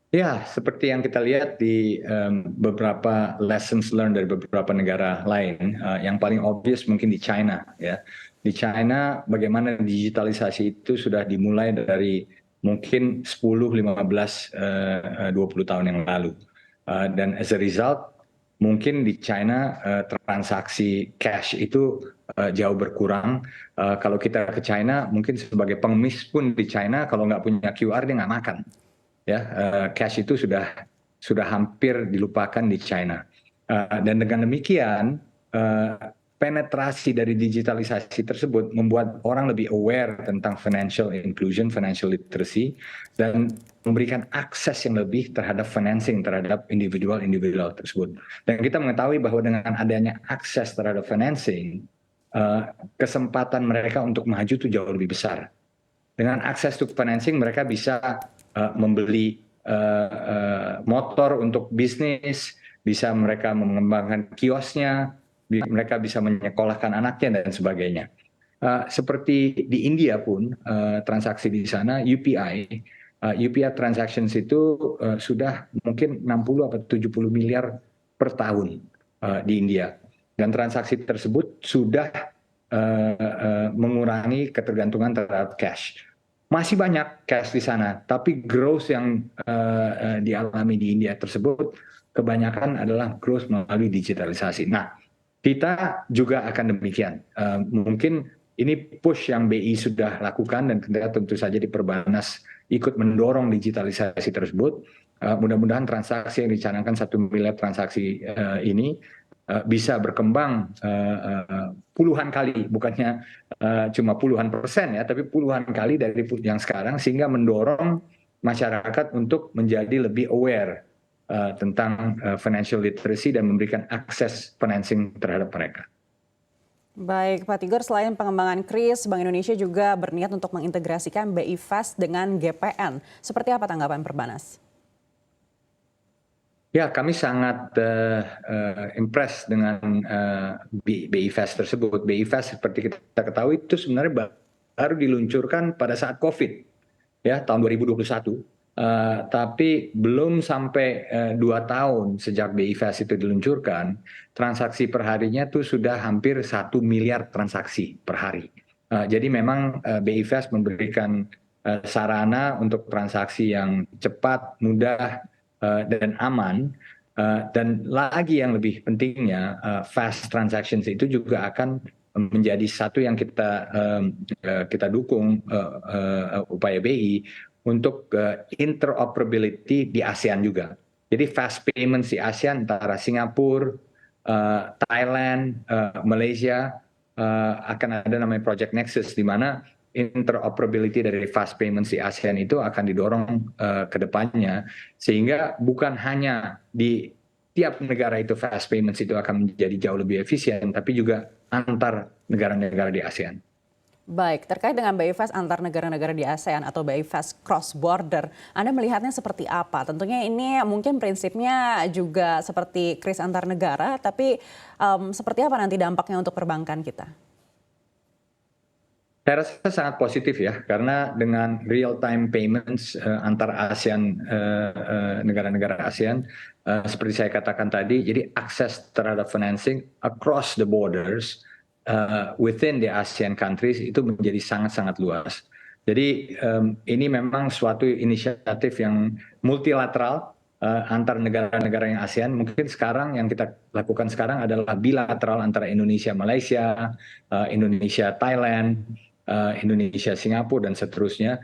Ya, seperti yang kita lihat di beberapa lessons learned dari beberapa negara lain, yang paling obvious mungkin di China, ya. Di China, bagaimana digitalisasi itu sudah dimulai dari mungkin 10, 15, 20 tahun yang lalu. Dan as a result, mungkin di China transaksi cash itu jauh berkurang. Kalau kita ke China, mungkin sebagai pengemis pun di China, kalau nggak punya QR dia nggak makan, ya. Cash itu sudah hampir dilupakan di China. Dan dengan demikian penetrasi dari digitalisasi tersebut membuat orang lebih aware tentang financial inclusion, financial literacy, dan memberikan akses yang lebih terhadap financing terhadap individual tersebut. Dan kita mengetahui bahwa dengan adanya akses terhadap financing, kesempatan mereka untuk maju itu jauh lebih besar. Dengan akses to financing mereka bisa membeli motor untuk bisnis, bisa mereka mengembangkan kiosnya, mereka bisa menyekolahkan anaknya dan sebagainya. Seperti di India pun transaksi di sana UPI transactions itu sudah mungkin 60 atau 70 miliar per tahun di India, dan transaksi tersebut sudah mengurangi ketergantungan terhadap cash. Masih banyak cash di sana, tapi growth yang dialami di India tersebut kebanyakan adalah growth melalui digitalisasi. Nah, kita juga akan demikian. Mungkin ini push yang BI sudah lakukan, dan kita tentu saja di Perbanas ikut mendorong digitalisasi tersebut. Mudah-mudahan transaksi yang dicanangkan 1 miliar transaksi ini bisa berkembang puluhan kali, bukannya cuma puluhan persen, ya, tapi puluhan kali dari yang sekarang, sehingga mendorong masyarakat untuk menjadi lebih aware tentang financial literacy dan memberikan akses financing terhadap mereka. Baik, Pak Tigor, selain pengembangan KRIS, Bank Indonesia juga berniat untuk mengintegrasikan BI Fast dengan GPN. Seperti apa tanggapan Perbanas? Ya, kami sangat impressed dengan BI Fast tersebut. BI Fast seperti kita ketahui itu sebenarnya baru diluncurkan pada saat COVID, ya, tahun 2021. Tapi belum sampai 2 tahun sejak BI Fast itu diluncurkan, transaksi perharinya tuh sudah hampir 1 miliar transaksi per hari. Jadi memang BI Fast memberikan sarana untuk transaksi yang cepat, mudah, dan aman. Dan lagi yang lebih pentingnya, fast transactions itu juga akan menjadi satu yang kita dukung upaya BI untuk interoperability di ASEAN juga. Jadi fast payments di ASEAN antara Singapura, Thailand, Malaysia, akan ada namanya Project Nexus, di mana interoperability dari fast payments di ASEAN itu akan didorong ke depannya, sehingga bukan hanya di tiap negara itu fast payments itu akan menjadi jauh lebih efisien, tapi juga antar negara-negara di ASEAN. Baik, terkait dengan BI Fast antar negara-negara di ASEAN atau BI Fast cross border, Anda melihatnya seperti apa? Tentunya ini mungkin prinsipnya juga seperti KRIS antar negara, tapi seperti apa nanti dampaknya untuk perbankan kita? Saya rasa sangat positif, ya, karena dengan real time payments antar ASEAN, negara-negara ASEAN, seperti saya katakan tadi, jadi akses terhadap financing across the borders within the ASEAN countries itu menjadi sangat-sangat luas. Jadi ini memang suatu inisiatif yang multilateral antar negara-negara yang ASEAN. Mungkin sekarang yang kita lakukan sekarang adalah bilateral antara Indonesia Malaysia, Indonesia Thailand, Indonesia Singapura, dan seterusnya.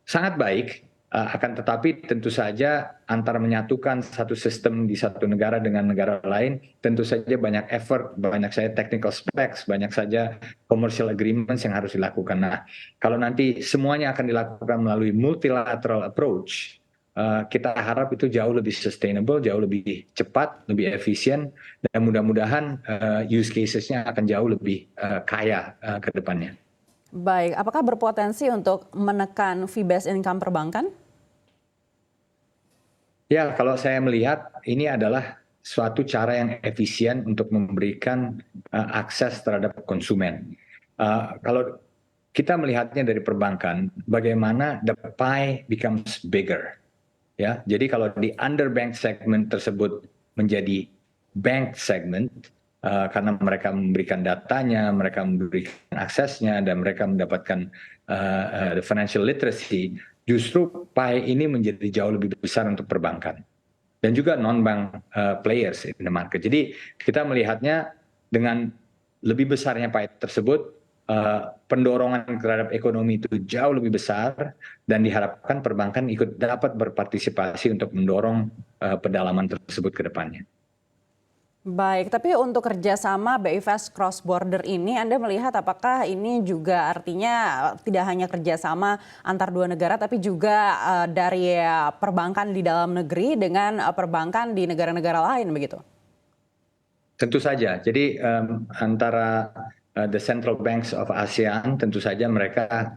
Sangat baik, akan tetapi tentu saja antara menyatukan satu sistem di satu negara dengan negara lain tentu saja banyak effort, banyak saja technical specs, banyak saja commercial agreements yang harus dilakukan. Nah, kalau nanti semuanya akan dilakukan melalui multilateral approach, kita harap itu jauh lebih sustainable, jauh lebih cepat, lebih efisien, dan mudah-mudahan use cases-nya akan jauh lebih kaya ke depannya. Baik, apakah berpotensi untuk menekan fee based income perbankan? Ya, kalau saya melihat ini adalah suatu cara yang efisien untuk memberikan akses terhadap konsumen. Kalau kita melihatnya dari perbankan, bagaimana the pie becomes bigger. ya. Jadi kalau di underbanked segment tersebut menjadi bank segment, karena mereka memberikan datanya, mereka memberikan aksesnya, dan mereka mendapatkan financial literacy, justru pie ini menjadi jauh lebih besar untuk perbankan dan juga non-bank players in the market. Jadi kita melihatnya dengan lebih besarnya pie tersebut, pendorongan terhadap ekonomi itu jauh lebih besar, dan diharapkan perbankan ikut dapat berpartisipasi untuk mendorong pendalaman tersebut ke depannya. Baik, tapi untuk kerjasama BI Fast Cross Border ini, Anda melihat apakah ini juga artinya tidak hanya kerjasama antar dua negara, tapi juga dari perbankan di dalam negeri dengan perbankan di negara-negara lain begitu? Tentu saja. Jadi antara the central banks of ASEAN, tentu saja mereka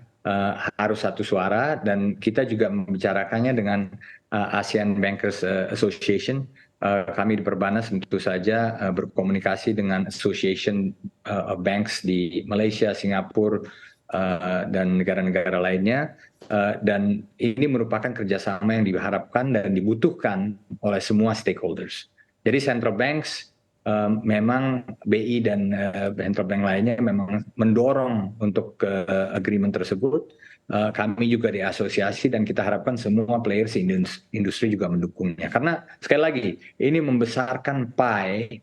harus satu suara, dan kita juga membicarakannya dengan ASEAN Bankers Association. Kami di Perbanas tentu saja berkomunikasi dengan Association of Banks di Malaysia, Singapura, dan negara-negara lainnya. Dan ini merupakan kerjasama yang diharapkan dan dibutuhkan oleh semua stakeholders. Jadi central banks, memang BI dan central bank lainnya memang mendorong untuk agreement tersebut. Kami juga di asosiasi, dan kita harapkan semua players industri juga mendukungnya. Karena sekali lagi, ini membesarkan pie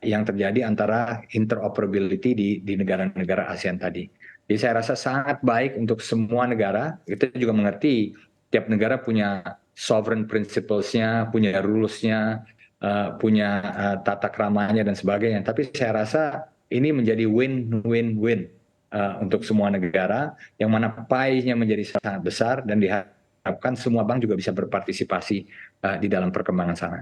yang terjadi antara interoperability di negara-negara ASEAN tadi. Jadi saya rasa sangat baik untuk semua negara. Kita juga mengerti tiap negara punya sovereign principles-nya, punya rules-nya, punya tata keramanya dan sebagainya. Tapi saya rasa ini menjadi win-win-win untuk semua negara, yang mana pie-nya menjadi sangat besar, dan diharapkan semua bank juga bisa berpartisipasi di dalam perkembangan sana.